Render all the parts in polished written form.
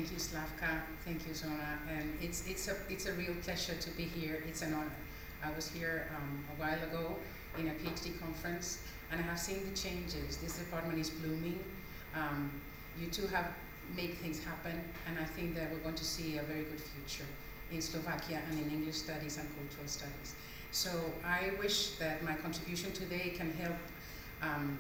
Thank you, Slavka. Thank you, Zona. And it's a real pleasure to be here. It's an honor. I was here a while ago in a PhD conference, and I have seen the changes. This department is blooming. You two have made things happen, and I think that we're going to see a very good future in Slovakia and in English studies and cultural studies. So I wish that my contribution today can help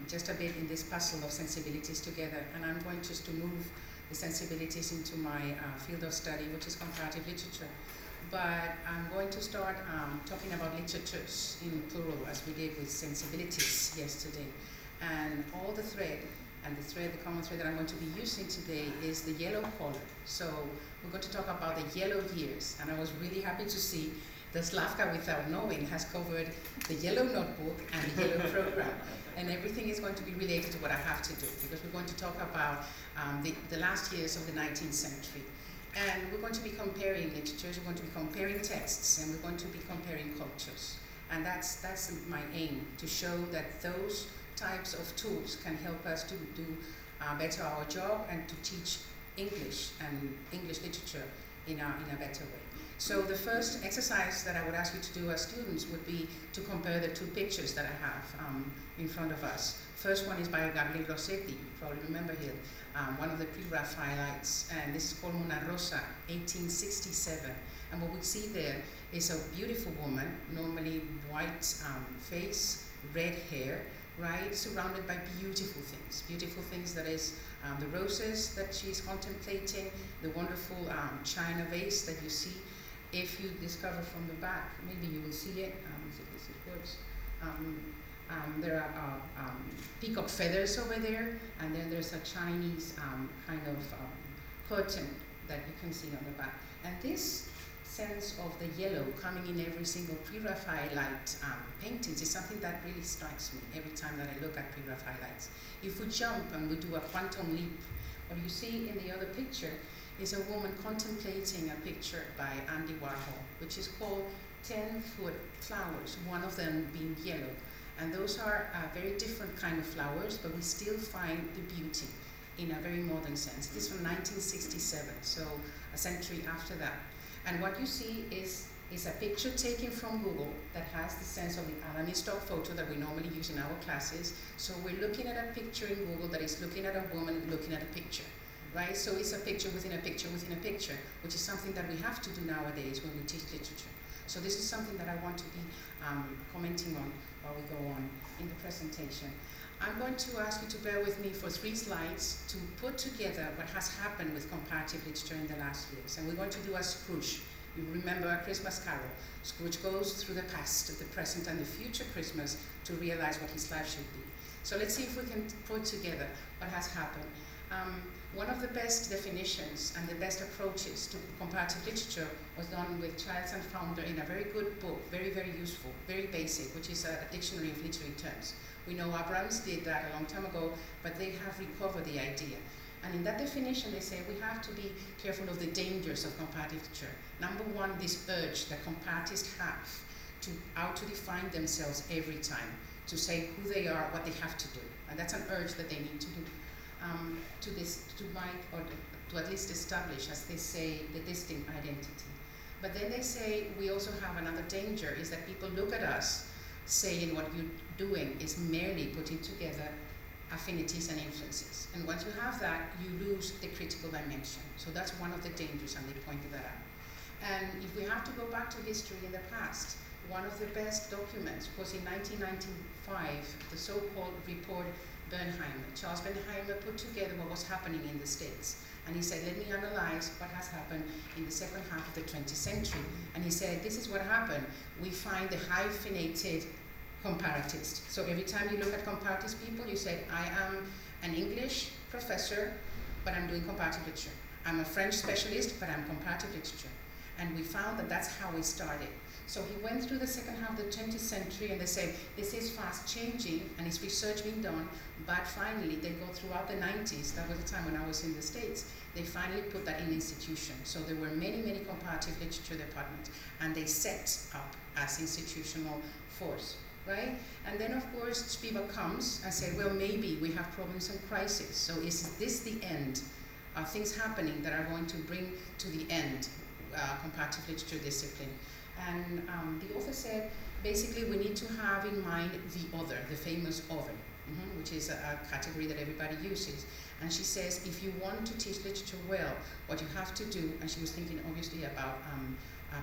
just a bit in this puzzle of sensibilities together, and I'm going just to move the sensibilities into my field of study, which is comparative literature. But I'm going to start talking about literatures in plural, as we did with sensibilities yesterday. And all the thread, the common thread that I'm going to be using today is the yellow color. So we're going to talk about the yellow years. And I was really happy to see that Slavka, without knowing, has covered the yellow notebook and the yellow program. And everything is going to be related to what I have to do, because we're going to talk about the last years of the 19th century. And we're going to be comparing literatures, we're going to be comparing texts, and we're going to be comparing cultures. And that's my aim, to show that those types of tools can help us to do better our job and to teach English and English literature in a better way. So the first exercise that I would ask you to do as students would be to compare the two pictures that I have in front of us. First one is by María Losada, you probably remember him, one of the pre-Raphaelites, and this is called Mona Rosa, 1867. And what we see there is a beautiful woman, normally white face, red hair, right, surrounded by beautiful things that is the roses that she's contemplating, the wonderful china vase that you see. If you discover from the back, maybe you will see it, if it works. There are peacock feathers over there, and then there's a Chinese kind of curtain that you can see on the back. And this sense of the yellow coming in every single pre-Raphaelite paintings is something that really strikes me every time that I look at pre-Raphaelites. If we jump and we do a quantum leap, what you see in the other picture is a woman contemplating a picture by Andy Warhol, which is called 10-foot flowers, one of them being yellow. And those are very different kind of flowers, but we still find the beauty in a very modern sense. This is from 1967, so a century after that. And what you see is a picture taken from Google that has the sense of the Alani stock photo that we normally use in our classes. So we're looking at a picture in Google that is looking at a woman looking at a picture. Right? So it's a picture within a picture within a picture, which is something that we have to do nowadays when we teach literature. So this is something that I want to be commenting on while we go on in the presentation. I'm going to ask you to bear with me for 3 slides to put together what has happened with comparative literature in the last years. And we're going to do a Scrooge. You remember A Christmas Carol. Scrooge goes through the past, the present, and the future Christmas to realize what his life should be. So let's see if we can put together what has happened. One of the best definitions and the best approaches to comparative literature was done with Childs and Founder in a very good book, very, very useful, very basic, which is a dictionary of literary terms. We know Abrams did that a long time ago, but they have recovered the idea. And in that definition, they say we have to be careful of the dangers of comparative literature. Number one, this urge that comparatists have to define themselves every time, to say who they are, what they have to do. And that's an urge that they need to do. To at least establish, as they say, the distinct identity. But then they say we also have another danger, is that people look at us saying what you're doing is merely putting together affinities and influences. And once you have that, you lose the critical dimension. So that's one of the dangers, and they pointed that out. And if we have to go back to history in the past, one of the best documents was in 1995, the so-called report Bernheimer. Charles Bernheimer put together what was happening in the States. And he said, let me analyze what has happened in the second half of the 20th century. And he said, this is what happened. We find the hyphenated comparatist. So every time you look at comparatist people, you say, I am an English professor, but I'm doing comparative literature. I'm a French specialist, but I'm comparative literature. And we found that that's how it started. So he went through the second half of the 20th century, and they said, this is fast changing, and it's research being done, but finally they go throughout the 90s, that was the time when I was in the States, they finally put that in institutions. So there were many, many comparative literature departments, and they set up as institutional force, right? And then of course Spivak comes and said, well, maybe we have problems and crises, so is this the end things happening that are going to bring to the end comparative literature discipline. And the author said, basically we need to have in mind the other, the famous other, which is a category that everybody uses. And she says, if you want to teach literature well, what you have to do, and she was thinking obviously about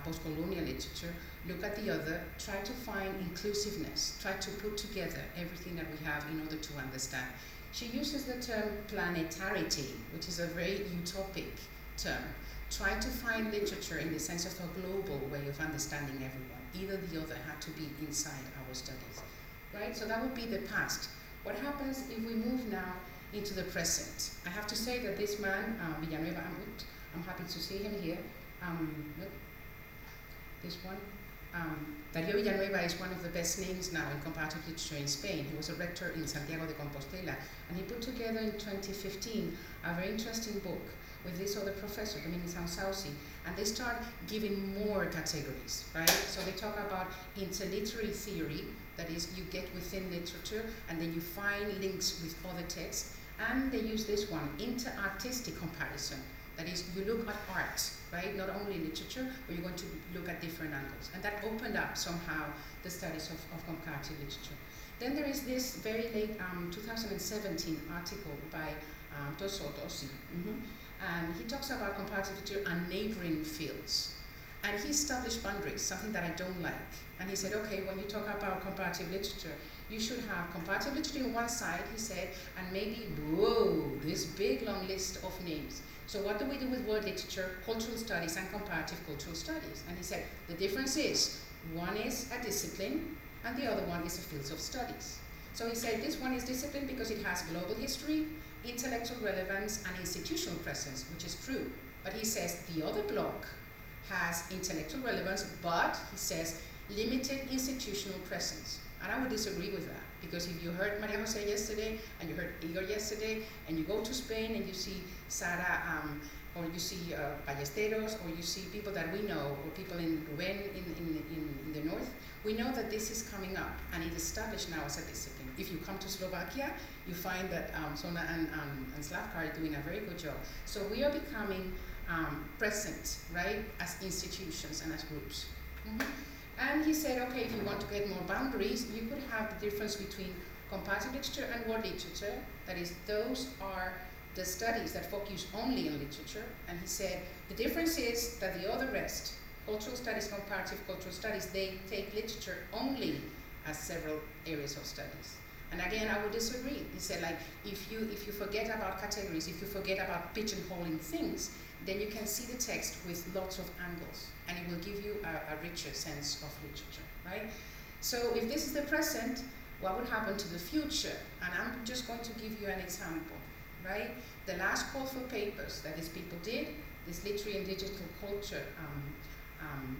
post-colonial literature, look at the other, try to find inclusiveness, try to put together everything that we have in order to understand. She uses the term planetarity, which is a very utopic term. Try to find literature in the sense of a global way of understanding everyone. Either the other had to be inside our studies, right? So that would be the past. What happens if we move now into the present? I have to say that this man, Villanueva, I'm happy to see him here. This one. Darío Villanueva is one of the best names now in comparative literature in Spain. He was a rector in Santiago de Compostela, and he put together in 2015 a very interesting book with this other professor, Dominique Sansauci, and they start giving more categories, right? So they talk about interliterary theory, that is, you get within literature, and then you find links with other texts, and they use this one, inter-artistic comparison. That is, you look at art, right? Not only literature, but you're going to look at different angles. And that opened up somehow the studies of comparative literature. Then there is this very late 2017 article by Tosotosi. And he talks about comparative literature and neighboring fields. And he established boundaries, something that I don't like. And he said, okay, when you talk about comparative literature, you should have comparative literature on one side, he said, and maybe, whoa, this big long list of names. So what do we do with word literature, cultural studies, and comparative cultural studies? And he said, the difference is, one is a discipline, and the other one is a field of studies. So he said, this one is discipline because it has global history, intellectual relevance, and institutional presence, which is true. But he says, the other block has intellectual relevance, but, he says, limited institutional presence. And I would disagree with that, because if you heard María José yesterday, and you heard Igor yesterday, and you go to Spain and you see Sara, or you see Ballesteros, or you see people that we know, or people in Ruben in the north, we know that this is coming up, and it's established now as a discipline. If you come to Slovakia, you find that Sona and Slavka are doing a very good job. So we are becoming present, right, as institutions and as groups. And he said, okay, if you want to get more boundaries, you could have the difference between comparative literature and word literature. That is, those are the studies that focus only on literature. And he said, the difference is that the other rest, cultural studies, comparative cultural studies, they take literature only as several areas of studies. And again, I would disagree. He said, like, if you forget about categories, if you forget about pigeonholing things, then you can see the text with lots of angles, and it will give you a richer sense of literature, right? So if this is the present, what would happen to the future? And I'm just going to give you an example, right? The last call for papers that these people did, this literary and digital culture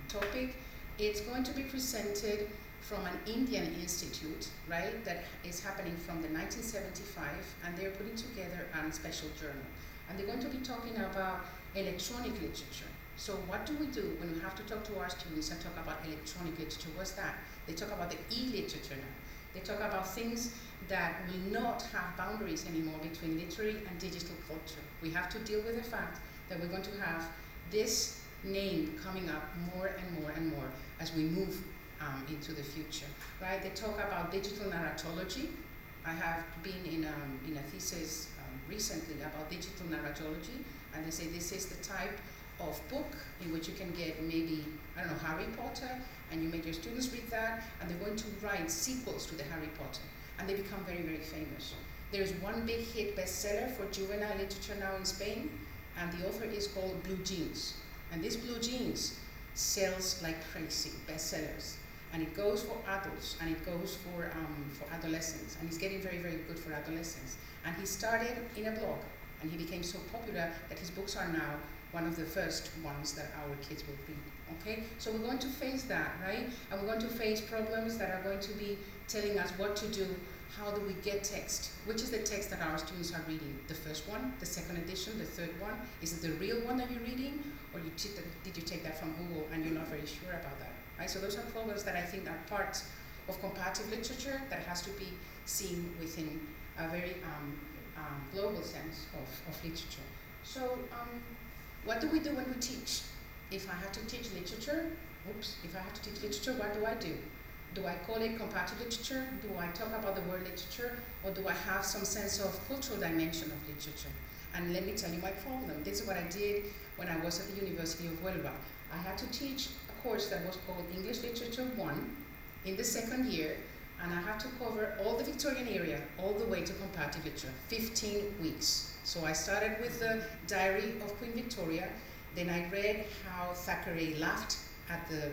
topic, it's going to be presented from an Indian institute, right, that is happening from the 1975, and they're putting together a special journal. And they're going to be talking about electronic literature. So what do we do when we have to talk to our students and talk about electronic literature? What's that? They talk about the e-literature now. They talk about things that will not have boundaries anymore between literary and digital culture. We have to deal with the fact that we're going to have this name coming up more and more and more as we move into the future, right? They talk about digital narratology. I have been in a thesis recently about digital narratology, and they say this is the type of book in which you can get maybe, I don't know, Harry Potter, and you make your students read that, and they're going to write sequels to the Harry Potter, and they become very, very famous. There's one big hit bestseller for juvenile literature now in Spain, and the author is called Blue Jeans. And this Blue Jeans sells like crazy, bestsellers. And it goes for adults, and it goes for adolescents, and it's getting very, very good for adolescents. And he started in a blog, and he became so popular that his books are now one of the first ones that our kids will read, okay? So we're going to face that, right? And we're going to face problems that are going to be telling us what to do. How do we get text? Which is the text that our students are reading? The first one, the second edition, the third one? Is it the real one that you're reading? Or did you take that from Google and you're not very sure about that? Right? So those are problems that I think are part of comparative literature that has to be seen within a very global sense of literature. So, what do we do when we teach? If I have to teach literature, if I have to teach literature, what do? Do I call it comparative literature? Do I talk about the word literature? Or do I have some sense of cultural dimension of literature? And let me tell you my problem. This is what I did when I was at the University of Huelva. I had to teach a course that was called English Literature 1 in the second year, and I had to cover all the Victorian area, all the way to comparative literature, 15 weeks. So I started with the Diary of Queen Victoria, then I read how Thackeray laughed at the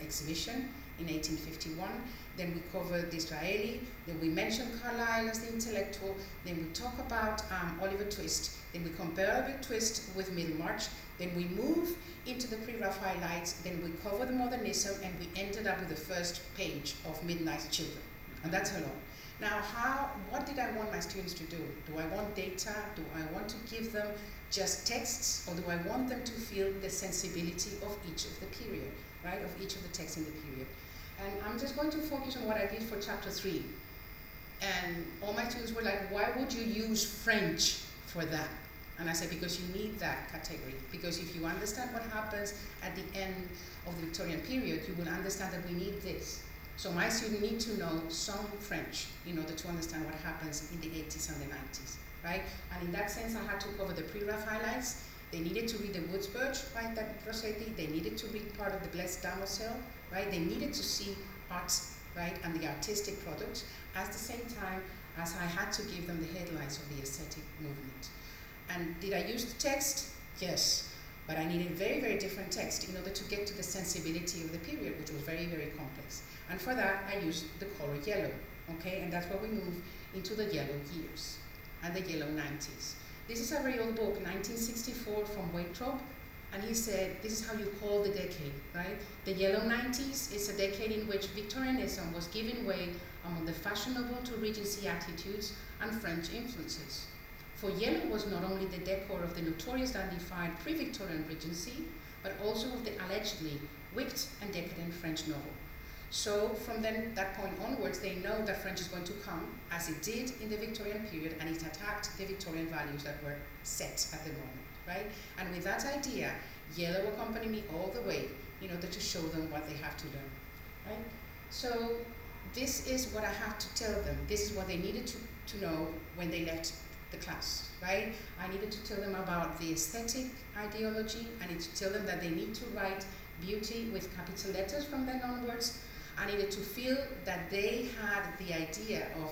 exhibition in 1851, then we covered Disraeli, then we mentioned Carlyle as the intellectual, then we talk about Oliver Twist, then we compare Oliver Twist with Middlemarch, then we move into the pre-Raphaelites, then we cover the modernism, and we ended up with the first page of Midnight Children. And that's a lot. Now, what did I want my students to do? Do I want data? Do I want to give them just texts? Or do I want them to feel the sensibility of each of the period, right? Of each of the texts in the period. And I'm just going to focus on what I did for chapter 3. And all my students were like, why would you use French for that? And I said, because you need that category. Because if you understand what happens at the end of the Victorian period, you will understand that we need this. So my students need to know some French in order to understand what happens in the 80s and the 90s, right? And in that sense, I had to cover the pre-Raphaelites. They needed to read the Woodsburg, right, that Rossetti. They needed to read part of the Blessed Damozel, right? They needed to see arts, right, and the artistic products at the same time as I had to give them the headlines of the aesthetic movement. And did I use the text? Yes, but I needed very, very different text in order to get to the sensibility of the period, which was very, very complex. And for that, I used the color yellow, okay? And that's where we move into the yellow years and the yellow 90s. This is a very old book, 1964, from Waitrop, and he said, this is how you call the decade, right? The yellow 90s is a decade in which Victorianism was giving way among the fashionable to Regency attitudes and French influences. For yellow was not only the decor of the notorious dandified pre-Victorian Regency, but also of the allegedly whipped and decadent French novel. So from then, that point onwards, they know that French is going to come, as it did in the Victorian period, and it attacked the Victorian values that were set at the moment, right? And with that idea, yellow accompanied me all the way in order to show them what they have to learn, right? So this is what I have to tell them. This is what they needed to know when they left the class, right? I needed to tell them about the aesthetic ideology. I need to tell them that they need to write beauty with capital letters from then onwards. I needed to feel that they had the idea of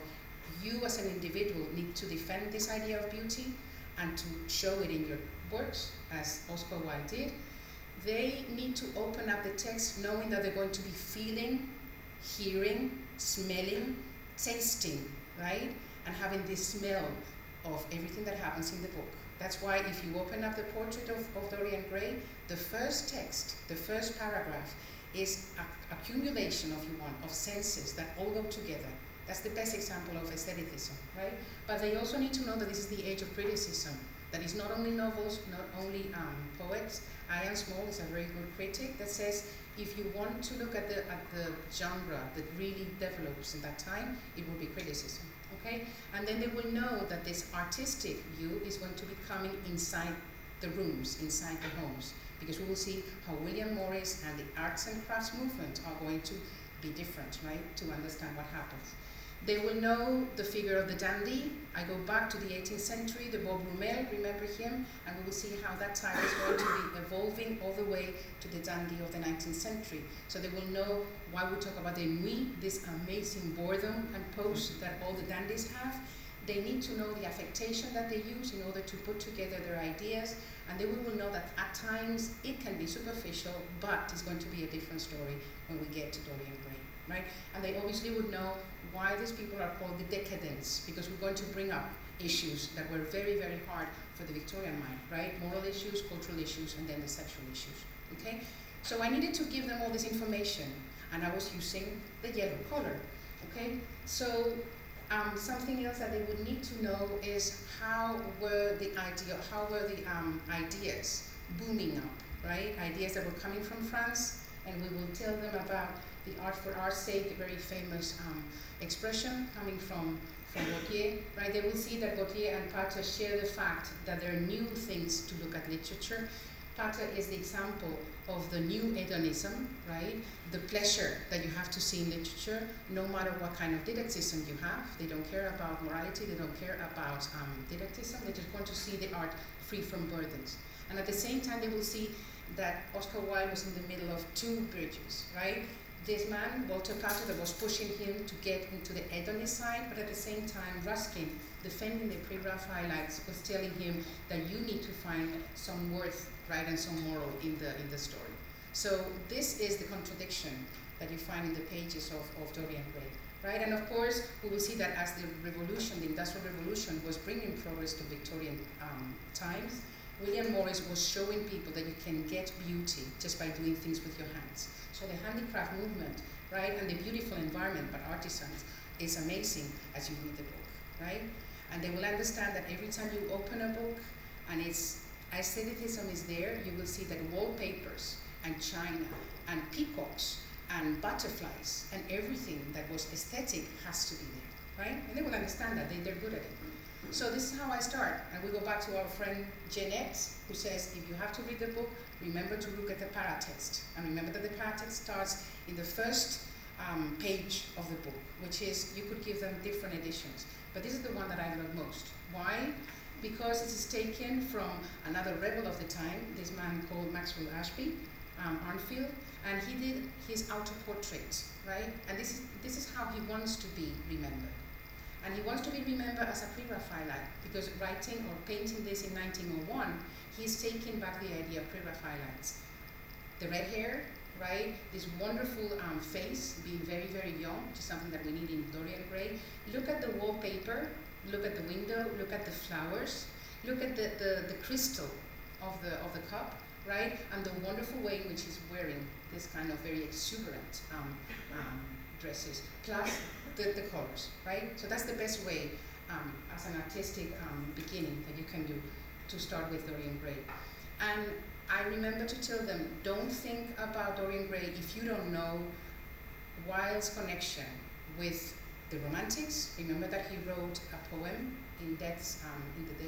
you as an individual need to defend this idea of beauty and to show it in your works, as Oscar Wilde did. They need to open up the text knowing that they're going to be feeling, hearing, smelling, tasting, right? And having this smell of everything that happens in the book. That's why if you open up the portrait of Dorian Gray, the first text, the first paragraph is an accumulation, if you want, of senses that all go together. That's the best example of aestheticism, right? But they also need to know that this is the age of criticism, that it's not only novels, not only poets. Ian Small is a very good critic that says, if you want to look at the genre that really develops in that time, it will be criticism. Okay? And then they will know that this artistic view is going to be coming inside the rooms, inside the homes, because we will see how William Morris and the arts and crafts movement are going to be different, right, to understand what happens. They will know the figure of the dandy. I go back to the 18th century, the Beau Brummel, remember him, and we will see how that time is going to be evolving all the way to the dandy of the 19th century. So they will know why we talk about the nuit, this amazing boredom and pose that all the dandies have. They need to know the affectation that they use in order to put together their ideas, and they will know that at times it can be superficial, but it's going to be a different story when we get to Dorian Gray, right? And they obviously would know why these people are called the decadents, because we're going to bring up issues that were very, very hard for the Victorian mind, right? Moral issues, cultural issues, and then the sexual issues, okay? So I needed to give them all this information, and I was using the yellow color, okay? So something else that they would need to know is how were the ideas booming up, right? Ideas that were coming from France, and we will tell them about the art for art's sake, a very famous expression coming from from Gautier, right? They will see that Gautier and Pater share the fact that there are new things to look at literature. Pater is the example of the new hedonism, right? The pleasure that you have to see in literature, no matter what kind of didactism you have. They don't care about morality, they don't care about didactism, they just want to see the art free from burdens. And at the same time, they will see that Oscar Wilde was in the middle of two bridges, right? This man, Walter Pater, that was pushing him to get into the hedonist side, but at the same time, Ruskin, defending the pre-Raphaelites, was telling him that you need to find some worth, right, and some moral in the story. So this is the contradiction that you find in the pages of Dorian Gray, right? And of course, we will see that as the revolution, the Industrial Revolution, was bringing progress to Victorian times, William Morris was showing people that you can get beauty just by doing things with your hands. So the handicraft movement, right, and the beautiful environment by artisans is amazing as you read the book, right? And they will understand that every time you open a book and its aestheticism is there, you will see that wallpapers and china and peacocks and butterflies and everything that was aesthetic has to be there, right? And they will understand that, they're good at it. So this is how I start, and we go back to our friend Jeanette, who says, if you have to read the book, remember to look at the paratext. And remember that the paratext starts in the first page of the book, which is, you could give them different editions. But this is the one that I love most. Why? Because it is taken from another rebel of the time, this man called Maxwell Ashby, Arnfield, and he did his auto-portrait, right? And this is how he wants to be remembered. And he wants to be remembered as a pre-Raphaelite, because writing or painting this in 1901, he's taking back the idea of pre-Raphaelites. The red hair, right? This wonderful face, being very, very young, which is something that we need in Dorian Gray. Look at the wallpaper, look at the window, look at the flowers, look at the crystal of the cup, right? And the wonderful way in which he's wearing this kind of very exuberant dresses, plus the colors, right? So that's the best way as an artistic beginning that you can do to start with Dorian Gray. And I remember to tell them, don't think about Dorian Gray if you don't know Wilde's connection with the Romantics. Remember that he wrote a poem in the death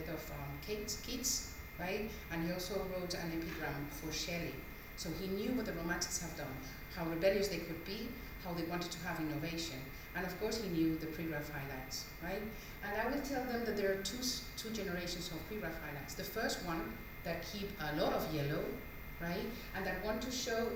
of Keats, right? And he also wrote an epigram for Shelley. So he knew what the Romantics have done, how rebellious they could be, how they wanted to have innovation. And of course he knew the pre-Raphaelites, right? And I will tell them that there are two generations of pre-Raphaelites. The first one that keep a lot of yellow, right? And that want to show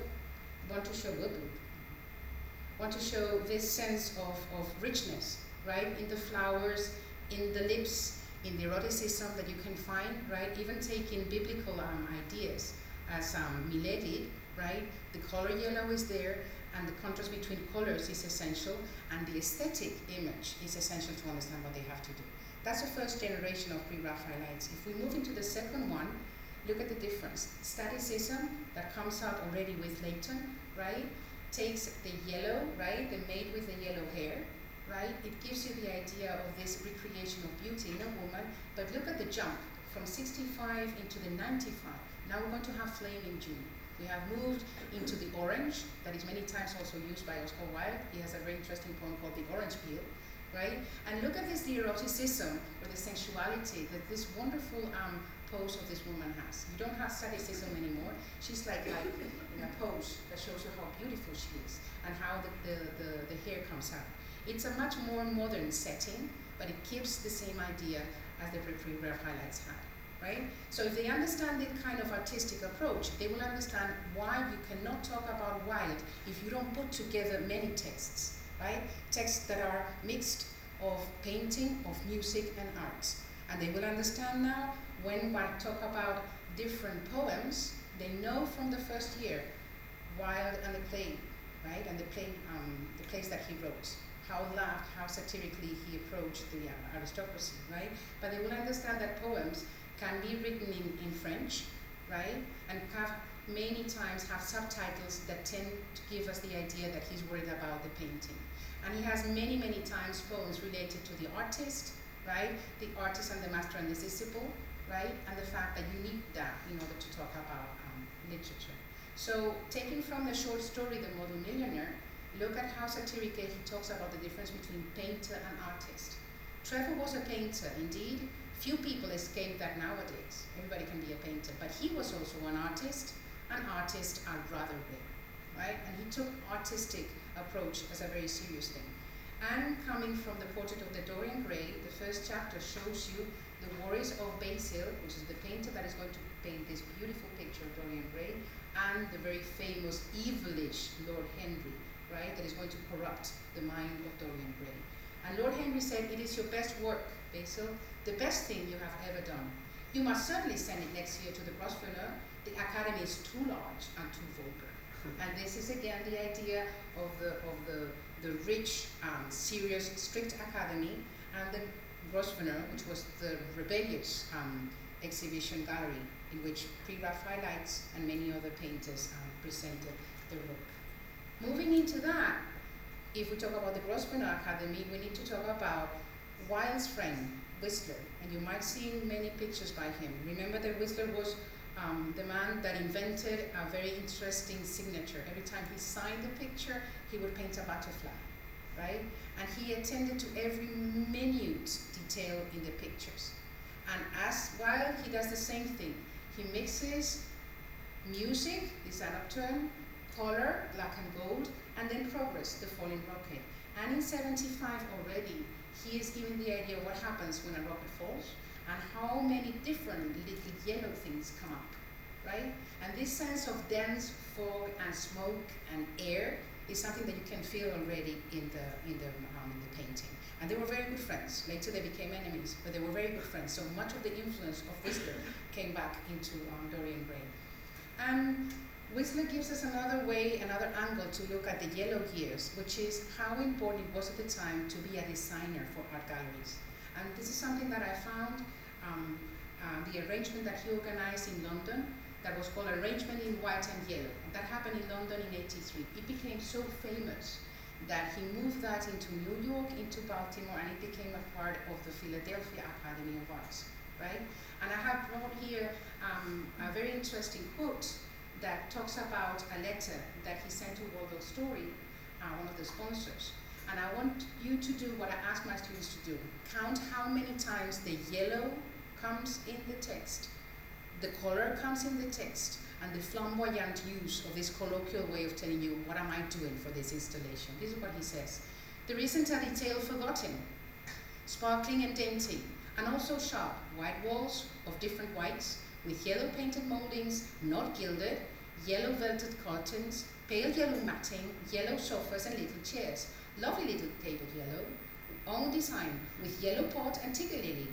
this sense of richness, right? In the flowers, in the lips, in the eroticism that you can find, right? Even taking biblical ideas as Millet did, right? The color yellow is there, and the contrast between colors is essential, and the aesthetic image is essential to understand what they have to do. That's the first generation of pre-Raphaelites. If we move into the second one, look at the difference. Staticism that comes out already with Leighton, right? Takes the yellow, right? The maid with the yellow hair, right? It gives you the idea of this recreation of beauty in a woman, but look at the jump from 65 into the 95. Now we're going to have flame in June. We have moved into the orange, that is many times also used by Oscar Wilde. He has a very interesting poem called The Orange Peel, right? And look at this, the eroticism or the sensuality that this wonderful pose of this woman has. You don't have staticism anymore. She's like in a pose that shows you how beautiful she is and how the hair comes out. It's a much more modern setting, but it keeps the same idea as the pre-Raphaelites had. Right? So if they understand that kind of artistic approach, they will understand why you cannot talk about Wilde if you don't put together many texts, right? Texts that are mixed of painting, of music and art. And they will understand now when I talk about different poems, they know from the first year Wilde and the play, right? And the plays that he wrote. How laughed, how satirically he approached the aristocracy, right? But they will understand that poems can be written in French, right? And many times have subtitles that tend to give us the idea that he's worried about the painting. And he has many, many times poems related to the artist, right? The artist and the master and the disciple, right? And the fact that you need that in order to talk about literature. So taking from the short story, The Model Millionaire, look at how satirically he talks about the difference between painter and artist. Trevor was a painter, indeed. Few people escape that nowadays. Everybody can be a painter, but he was also an artist. An artist are rather rare, right? And he took artistic approach as a very serious thing. And coming from the portrait of the Dorian Gray, the first chapter shows you the worries of Basil, which is the painter that is going to paint this beautiful picture of Dorian Gray, and the very famous evilish Lord Henry, right, that is going to corrupt the mind of Dorian Gray. And Lord Henry said, "It is your best work, Basil, the best thing you have ever done. You must certainly send it next year to the Grosvenor. The Academy is too large and too vulgar." And this is again the idea of the rich, serious, strict academy, and the Grosvenor, which was the rebellious exhibition gallery in which pre-Raphaelites and many other painters presented their work. Moving into that, if we talk about the Grosvenor Academy, we need to talk about Wilde's friend, Whistler, and you might see many pictures by him. Remember that Whistler was the man that invented a very interesting signature. Every time he signed a picture, he would paint a butterfly, right? And he attended to every minute detail in the pictures. And as Wilde, he does the same thing. He mixes music, this nocturne, color, black and gold, and then progress, the falling rocket. And in 75 already, he is giving the idea of what happens when a rocket falls and how many different little yellow things come up, right? And this sense of dense fog and smoke and air is something that you can feel already in the painting. And they were very good friends. Later they became enemies, but they were very good friends. So much of the influence of Whistler came back into Dorian Gray. And Whistler gives us another way, another angle to look at the yellow years, which is how important it was at the time to be a designer for art galleries. And this is something that I found, the arrangement that he organized in London, that was called Arrangement in White and Yellow. That happened in London in '83. It became so famous that he moved that into New York, into Baltimore, and it became a part of the Philadelphia Academy of Arts, right? And I have brought here a very interesting quote that talks about a letter that he sent to Waldorf Story, one of the sponsors. And I want you to do what I ask my students to do. Count how many times the yellow comes in the text, the color comes in the text, and the flamboyant use of this colloquial way of telling you, what am I doing for this installation? This is what he says. There isn't a detail forgotten, sparkling and dainty, and also sharp, white walls of different whites, with yellow painted moldings, not gilded, yellow velvet curtains, pale yellow matting, yellow sofas and little chairs, lovely little table yellow, own design with yellow pot and tiger lily,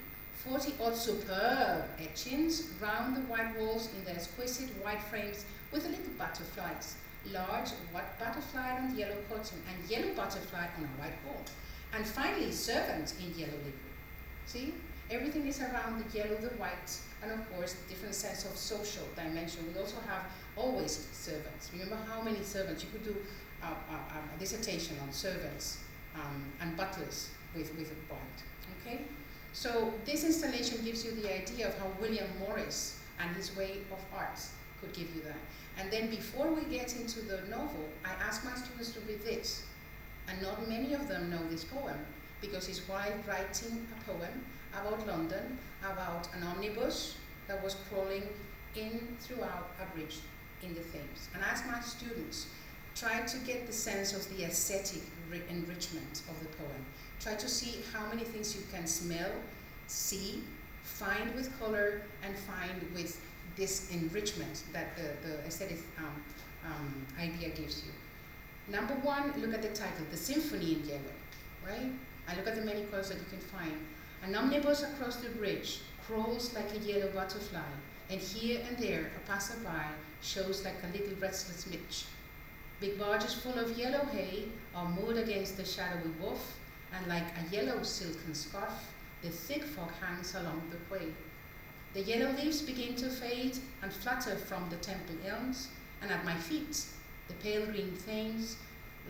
40-odd superb etchings round the white walls in the exquisite white frames with the little butterflies, large white butterfly on the yellow cotton and yellow butterfly on a white wall, and finally servants in yellow livery. See? Everything is around the yellow, the white, and of course, the different sense of social dimension. We also have always servants. Remember how many servants? You could do a dissertation on servants and butlers with white, okay? So this installation gives you the idea of how William Morris and his way of art could give you that. And then before we get into the novel, I ask my students to read this. And not many of them know this poem, because it's Wilde writing a poem about London, about an omnibus that was crawling in throughout a bridge in the Thames. And as my students try to get the sense of the aesthetic enrichment of the poem, try to see how many things you can smell, see, find with color, and find with this enrichment that the aesthetic idea gives you. Number one, look at the title, The Symphony in Yellow, right? And look at the many colors that you can find. An omnibus across the bridge crawls like a yellow butterfly, and here and there a passerby shows like a little restless midge. Big barges full of yellow hay are moored against the shadowy wharf, and like a yellow silken scarf, the thick fog hangs along the quay. The yellow leaves begin to fade and flutter from the temple elms, and at my feet, the pale green Thames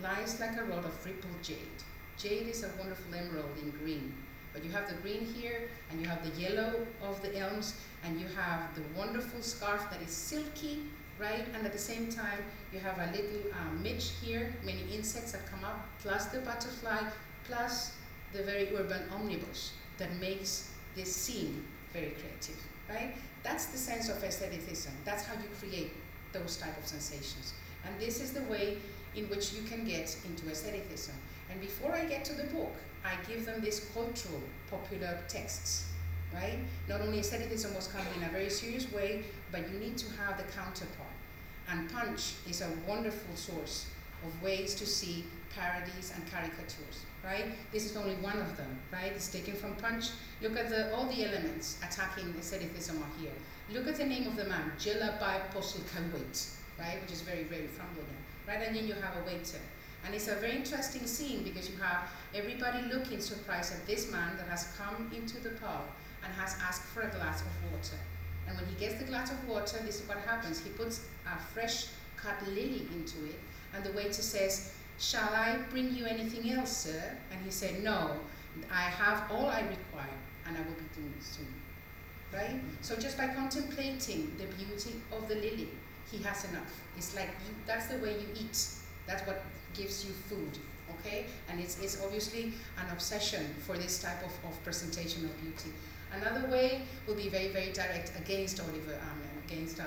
lies like a rod of rippled jade. Jade is a wonderful emerald in green. But you have the green here, and you have the yellow of the elms, and you have the wonderful scarf that is silky, right? And at the same time, you have a little midge here, many insects that come up, plus the butterfly, plus the very urban omnibus that makes this scene very creative, right? That's the sense of aestheticism. That's how you create those type of sensations. And this is the way in which you can get into aestheticism. And before I get to the book, I give them these cultural, popular texts, right? Not only aestheticism was coming in a very serious way, but you need to have the counterpart. And Punch is a wonderful source of ways to see parodies and caricatures, right? This is only one of them, right? It's taken from Punch. Look at all the elements attacking aestheticism are here. Look at the name of the man, Jelabai Posilkawait, right? Which is very, very Flamboyant, right? And then you have a waiter. And it's a very interesting scene because you have everybody looking surprised at this man that has come into the pub and has asked for a glass of water. And when he gets the glass of water, this is what happens. He puts a fresh cut lily into it, and the waiter says, "Shall I bring you anything else, sir?" And he said, "No, I have all I require, and I will be doing it soon." Right? So just by contemplating the beauty of the lily, he has enough. It's like, that's the way you eat. That's what gives you food, okay? And it's obviously an obsession for this type of presentation of beauty. Another way will be very, very direct against against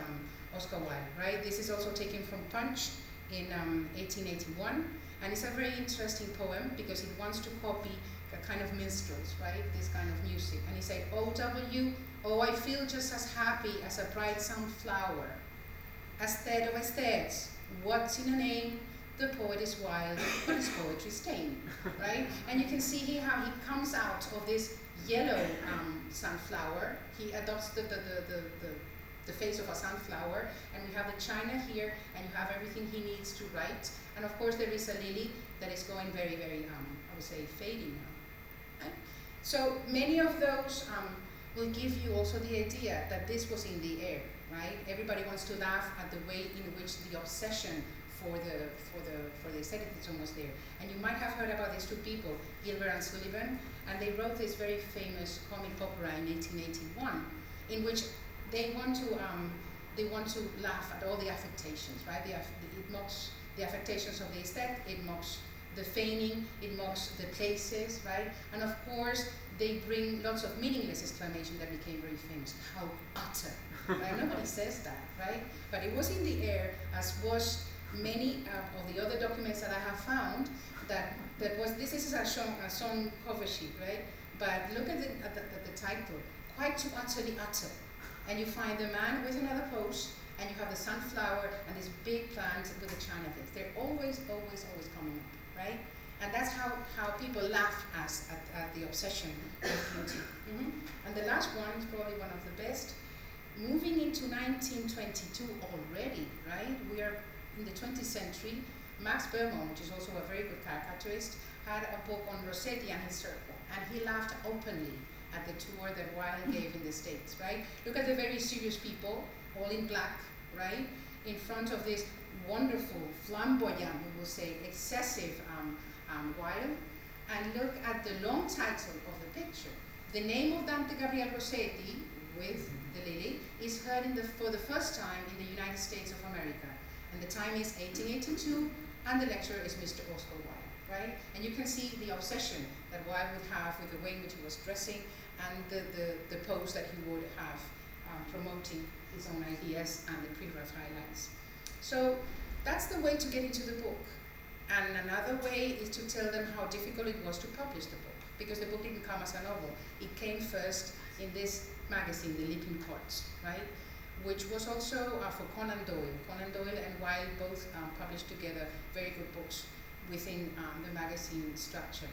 Oscar Wilde, right? This is also taken from Punch in 1881, and it's a very interesting poem because it wants to copy a kind of minstrels, right? This kind of music. And he said, "O.W., oh, I feel just as happy as a bright sunflower. Aesthete of aesthetes, what's in a name? The poet is wild, but his poetry stained," right? And you can see here how he comes out of this yellow sunflower. He adopts the face of a sunflower, and we have the china here, and you have everything he needs to write. And of course, there is a lily that is going very, very, I would say, fading now. Right? So many of those will give you also the idea that this was in the air, right? Everybody wants to laugh at the way in which the obsession for the aestheticism was there. And you might have heard about these two people, Gilbert and Sullivan, and they wrote this very famous comic opera in 1881, in which they want to laugh at all the affectations, right? It mocks the affectations of the aesthetic, it mocks the feigning, it mocks the places, right? And of course, they bring lots of meaningless exclamation that became very famous. How utter, right? Nobody says that, right? But it was in the air, as was many of the other documents that I have found. This is a song cover sheet, right? But look at the title, "Quite too utterly utter." And you find the man with another pose, and you have the sunflower and this big plant with the china vase. They're always, always, always coming up, right? And that's how people laugh at the obsession with beauty. And the last one is probably one of the best. Moving into 1922 already, right? We are in the 20th century. Max Bermond, which is also a very good caricaturist, had a book on Rossetti and his circle, and he laughed openly at the tour that Wilde gave in the States, right? Look at the very serious people, all in black, right? In front of this wonderful, flamboyant, we will say, excessive Wilde. And look at the long title of the picture. The name of Dante Gabriel Rossetti, with the lily, is heard for the first time in the United States of America. And the time is 1882, and the lecturer is Mr. Oscar Wilde, right? And you can see the obsession that Wilde would have with the way in which he was dressing and the pose that he would have promoting his own ideas and the pre-rough highlights. So that's the way to get into the book. And another way is to tell them how difficult it was to publish the book, because the book didn't come as a novel. It came first in this magazine, The Leaping Parts, right? Which was also for Conan Doyle. Conan Doyle and Wilde both published together very good books within the magazine structure.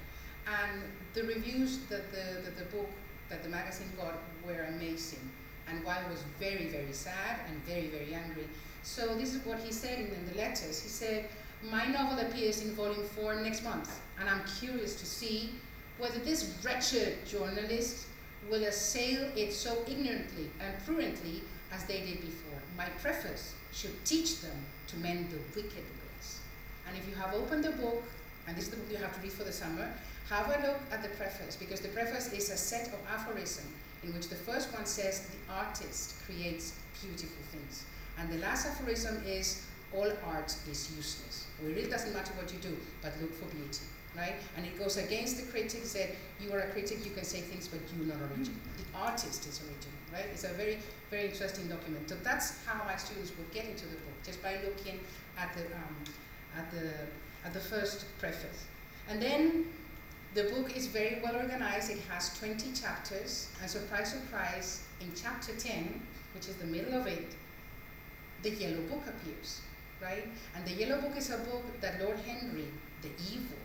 And the reviews that the magazine got were amazing. And Wilde was very, very sad and very, very angry. So this is what he said in the letters. He said, "My novel appears in volume 4 next month, and I'm curious to see whether this wretched journalist will assail it so ignorantly and prudently as they did before. My preface should teach them to mend the wicked ways." And if you have opened the book, and this is the book you have to read for the summer, have a look at the preface, because the preface is a set of aphorisms in which the first one says, "The artist creates beautiful things." And the last aphorism is, "All art is useless." Well, it really doesn't matter what you do, but look for beauty, right? And it goes against the critic, said, you are a critic, you can say things, but you're not original. The artist is original, right? It's a very, very interesting document. So that's how my students would get into the book, just by looking at the first preface. And then the book is very well organized. It has 20 chapters, and surprise, surprise, in chapter 10, which is the middle of it, the yellow book appears, right? And the yellow book is a book that Lord Henry, the evil,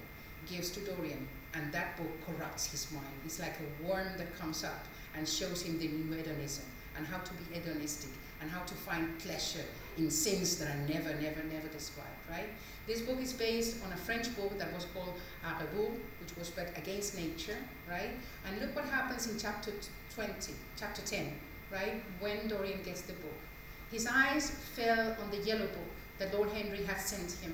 gives to Dorian, and that book corrupts his mind. It's like a worm that comes up and shows him the new hedonism, and how to be hedonistic, and how to find pleasure in sins that are never, never, never described, right? This book is based on a French book that was called A Rebours, which was against nature, right? And look what happens in chapter 10, right? When Dorian gets the book. His eyes fell on the yellow book that Lord Henry had sent him.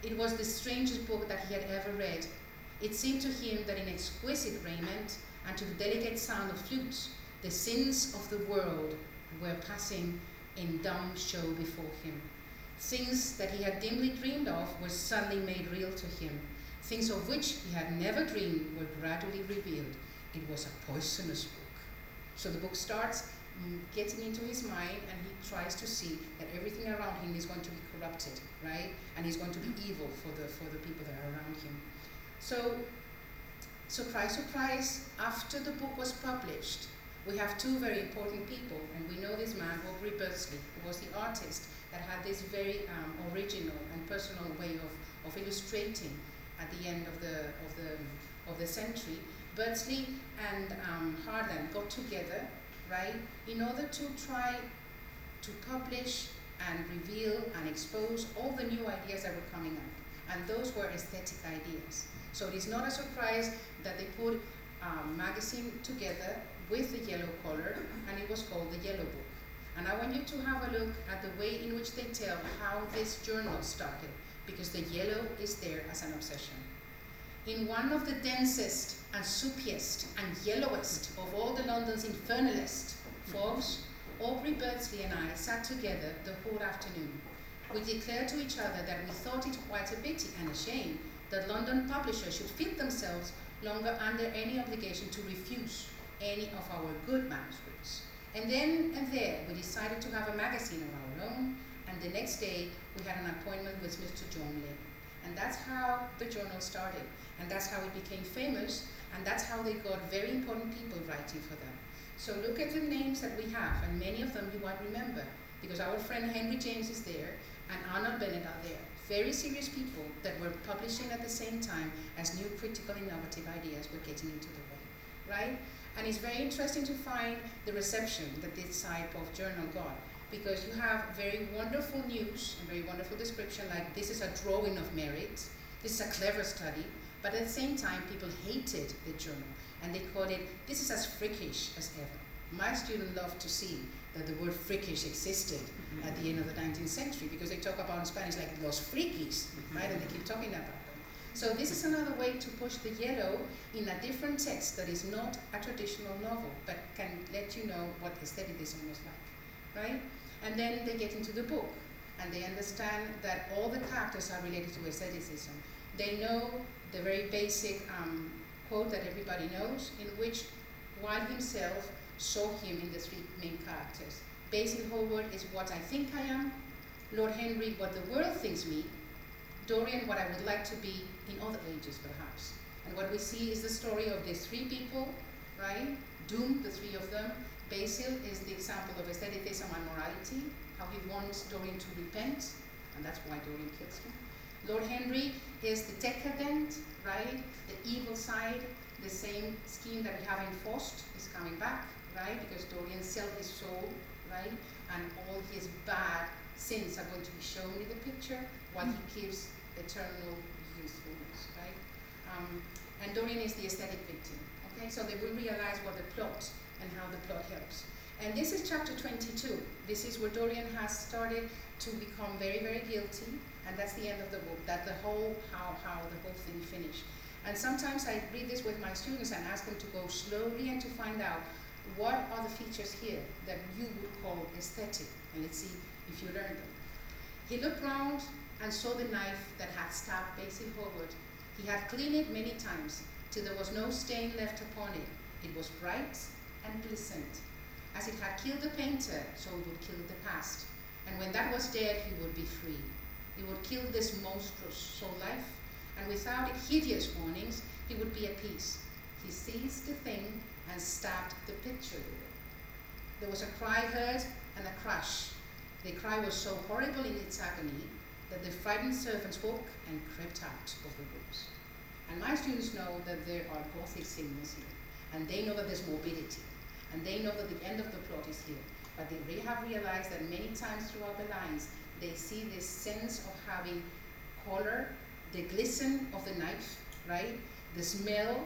It was the strangest book that he had ever read. It seemed to him that in exquisite raiment and to the delicate sound of flutes, the sins of the world were passing in dumb show before him. Things that he had dimly dreamed of were suddenly made real to him. Things of which he had never dreamed were gradually revealed. It was a poisonous book. So the book starts getting into his mind, and he tries to see that everything around him is going to be corrupted, right? And he's going to be evil for the people that are around him. So, surprise, surprise, after the book was published, we have two very important people, and we know this man, Aubrey Beardsley, who was the artist that had this very original and personal way of illustrating at the end of the century. Beardsley and Harden got together, right, in order to try to publish and reveal and expose all the new ideas that were coming up, and those were aesthetic ideas. So it is not a surprise that they put a magazine together with the yellow color, and it was called the Yellow Book. And I want you to have a look at the way in which they tell how this journal started, because the yellow is there as an obsession. In one of the densest and soupiest and yellowest of all the London's infernalest fogs, Aubrey Beardsley and I sat together the whole afternoon. We declared to each other that we thought it quite a pity and a shame that London publishers should feel themselves longer under any obligation to refuse any of our good manuscripts. And then and there, we decided to have a magazine of our own, and the next day, we had an appointment with Mr. John Lynn. And that's how the journal started, and that's how it became famous, and that's how they got very important people writing for them. So look at the names that we have, and many of them you might remember, because our friend Henry James is there, and Arnold Bennett are there. Very serious people that were publishing at the same time as new critical innovative ideas were getting into the way, right? And it's very interesting to find the reception that this type of journal got, because you have very wonderful news and very wonderful description, like this is a drawing of merit, this is a clever study, but at the same time people hated the journal, and they called it, this is as freakish as ever. My students loved to see that the word freakish existed at the end of the 19th century, because they talk about in Spanish like los frikis, right, and they keep talking about them. So this is another way to push the yellow in a different text that is not a traditional novel, but can let you know what aestheticism was like, right? And then they get into the book, and they understand that all the characters are related to aestheticism. They know the very basic quote that everybody knows, in which Wilde himself saw him in the three main characters. Basil Hallward is what I think I am, Lord Henry what the world thinks me, Dorian what I would like to be in other ages perhaps. And what we see is the story of these three people, right? Doomed, the three of them. Basil is the example of aestheticism and morality, how he wants Dorian to repent, and that's why Dorian kills him. Lord Henry is the decadent, right? The evil side, the same scheme that we have in Faust is coming back, right? Because Dorian sells his soul, right? And all his bad sins are going to be shown in the picture, while he keeps eternal youthfulness, right? And Dorian is the aesthetic victim, okay? So they will realize what the plot and how the plot helps. And this is chapter 22. This is where Dorian has started to become very, very guilty, and that's the end of the book. That's the whole, how the whole thing finished. And sometimes I read this with my students and ask them to go slowly and to find out what are the features here that you would call aesthetic, and let's see if you learn them. He looked round and saw the knife that had stabbed Basil Hallward, He had cleaned it many times, till there was no stain left upon it. It was bright and glistened. As it had killed the painter, so it would kill the past. And when that was dead, he would be free. He would kill this monstrous soul life, and without hideous warnings, he would be at peace. He seized the thing and stabbed the picture with it. There was a cry heard and a crash. The cry was so horrible in its agony that the frightened servants woke and crept out of the rooms. And my students know that there are Gothic signals here, and they know that there's morbidity, and they know that the end of the plot is here. But they have realized that many times throughout the lines, they see this sense of having color, the glisten of the knife, right? The smell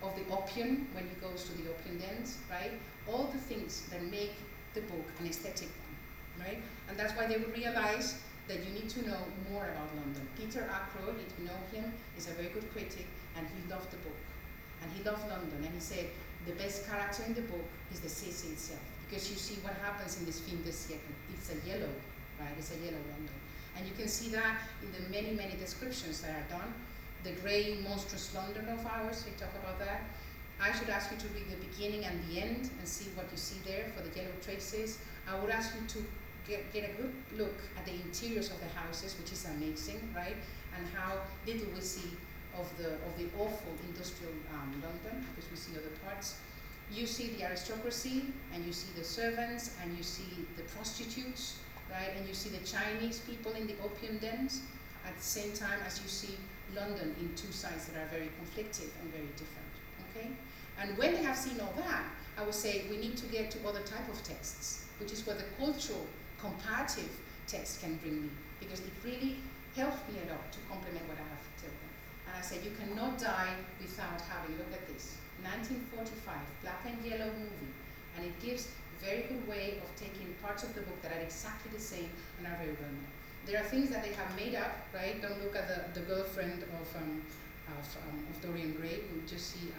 of the opium when he goes to the opium dens, right? All the things that make the book an aesthetic one, right? And that's why they would realize that you need to know more about London. Peter Ackroyd, if you know him, is a very good critic, and he loved the book. And he loved London, and he said, the best character in the book is the city itself. Because you see what happens in this film this year. It's a yellow, right? It's a yellow London. And you can see that in the many, many descriptions that are done. The grey, monstrous London of ours, we talk about that. I should ask you to read the beginning and the end and see what you see there for the yellow traces. I would ask you to get a good look at the interiors of the houses, which is amazing, right? And how little we see of the awful industrial London, because we see other parts. You see the aristocracy, and you see the servants, and you see the prostitutes, right? And you see the Chinese people in the opium dens, at the same time as you see London in two sides that are very conflictive and very different, okay? And when they have seen all that, I would say we need to get to other type of texts, which is where the cultural comparative text can bring me, because it really helps me a lot to complement what I have to tell them. And I said, you cannot die without having, look at this, 1945, black and yellow movie, and it gives a very good way of taking parts of the book that are exactly the same and are very well known. There are things that they have made up, right? Don't look at the girlfriend of Dorian Gray. We just see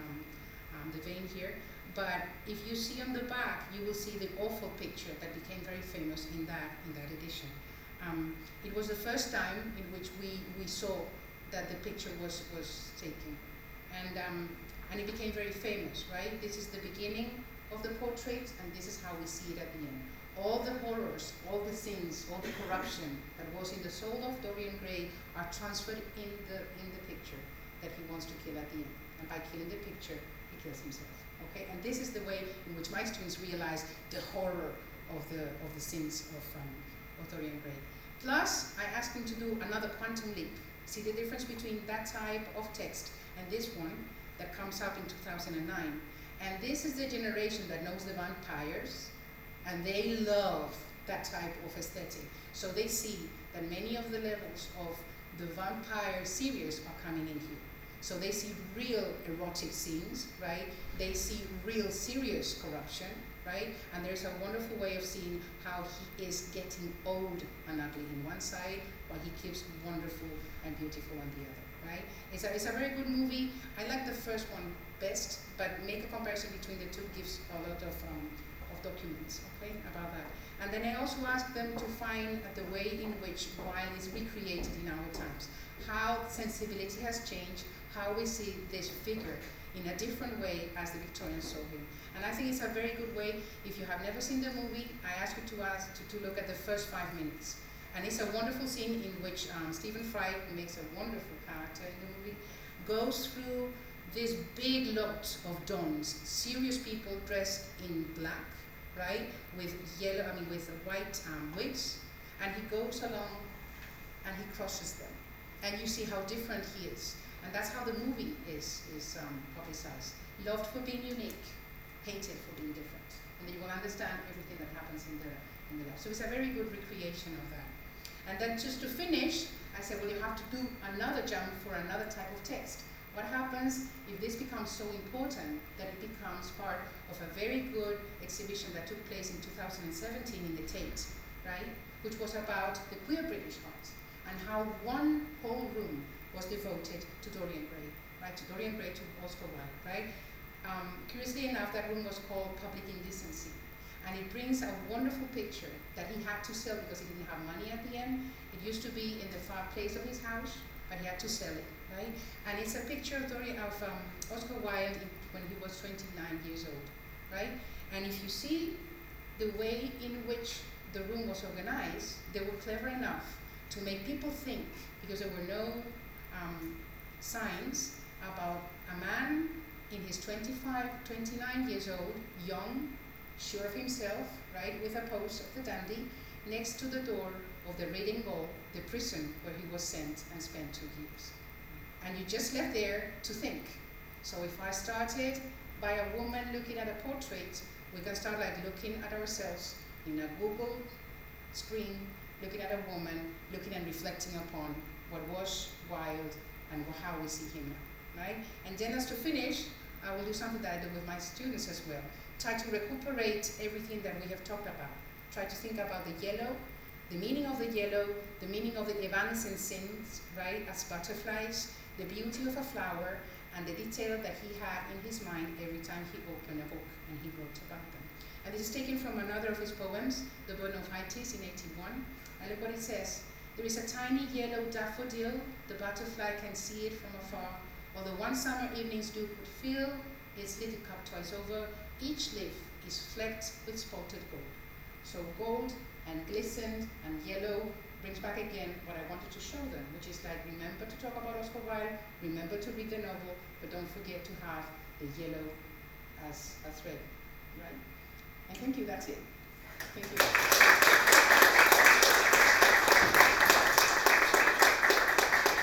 the vein here. But if you see on the back, you will see the awful picture that became very famous in that edition. It was the first time in which we saw that the picture was taken, and it became very famous, right? This is the beginning of the portrait, and this is how we see it at the end. All the horrors, all the sins, all the corruption that was in the soul of Dorian Gray are transferred in the picture that he wants to kill at the end. And by killing the picture, he kills himself. Okay, and this is the way in which my students realize the horror of the sins of Dorian Gray. Plus, I asked them to do another quantum leap. See the difference between that type of text and this one that comes up in 2009. And this is the generation that knows the vampires, and they love that type of aesthetic. So they see that many of the levels of the vampire series are coming in here. So they see real erotic scenes, right? They see real serious corruption, right? And there's a wonderful way of seeing how he is getting old and ugly in one side, while he keeps wonderful and beautiful on the other, right? It's a very good movie. I like the first one best, but make a comparison between the two gives a lot of documents, okay, about that. And then I also asked them to find the way in which Wilde is recreated in our times, how sensibility has changed, how we see this figure in a different way as the Victorians saw him. And I think it's a very good way. If you have never seen the movie, I ask you to look at the first 5 minutes. And it's a wonderful scene in which Stephen Fry, who makes a wonderful character in the movie, goes through this big lot of dons, serious people dressed in black, right, with white wigs, and he goes along and he crosses them. And you see how different he is. And that's how the movie is publicized. Loved for being unique, hated for being different. And then you will understand everything that happens in the life. So it's a very good recreation of that. And then just to finish, I said, well, you have to do another jump for another type of text. What happens if this becomes so important that it becomes part of a very good exhibition that took place in 2017 in the Tate, right? Which was about the queer British art, and how one whole room was devoted to Dorian Gray, right? To Dorian Gray, to Oscar Wilde, right? Curiously enough, that room was called Public Indecency. And it brings a wonderful picture that he had to sell because he didn't have money at the end. It used to be in the fireplace of his house, but he had to sell it, right? And it's a picture of Oscar Wilde when he was 29 years old, right? And if you see the way in which the room was organized, they were clever enough to make people think, because there were no signs about a man in his 29 years old, young, sure of himself, right, with a pose of the dandy, next to the door of the reading hall, the prison where he was sent and spent 2 years. And you just left there to think. So if I started by a woman looking at a portrait, we can start like looking at ourselves in a Google screen, looking at a woman, looking and reflecting upon what was Wilde and how we see him now, right? And then as to finish, I will do something that I do with my students as well. Try to recuperate everything that we have talked about. Try to think about the yellow, the meaning of the yellow, the meaning of the evanescent scenes, right, as butterflies, the beauty of a flower, and the detail that he had in his mind every time he opened a book and he wrote about them. And this is taken from another of his poems, The Burden of Itis in 81. And look what it says. There is a tiny yellow daffodil, the butterfly can see it from afar. Although one summer evening's dew could fill its little cup twice over, each leaf is flecked with spotted gold. So gold and glistened and yellow brings back again what I wanted to show them, which is like, remember to talk about Oscar Wilde, remember to read the novel, but don't forget to have the yellow as a thread, right? And thank you, that's it. Thank you.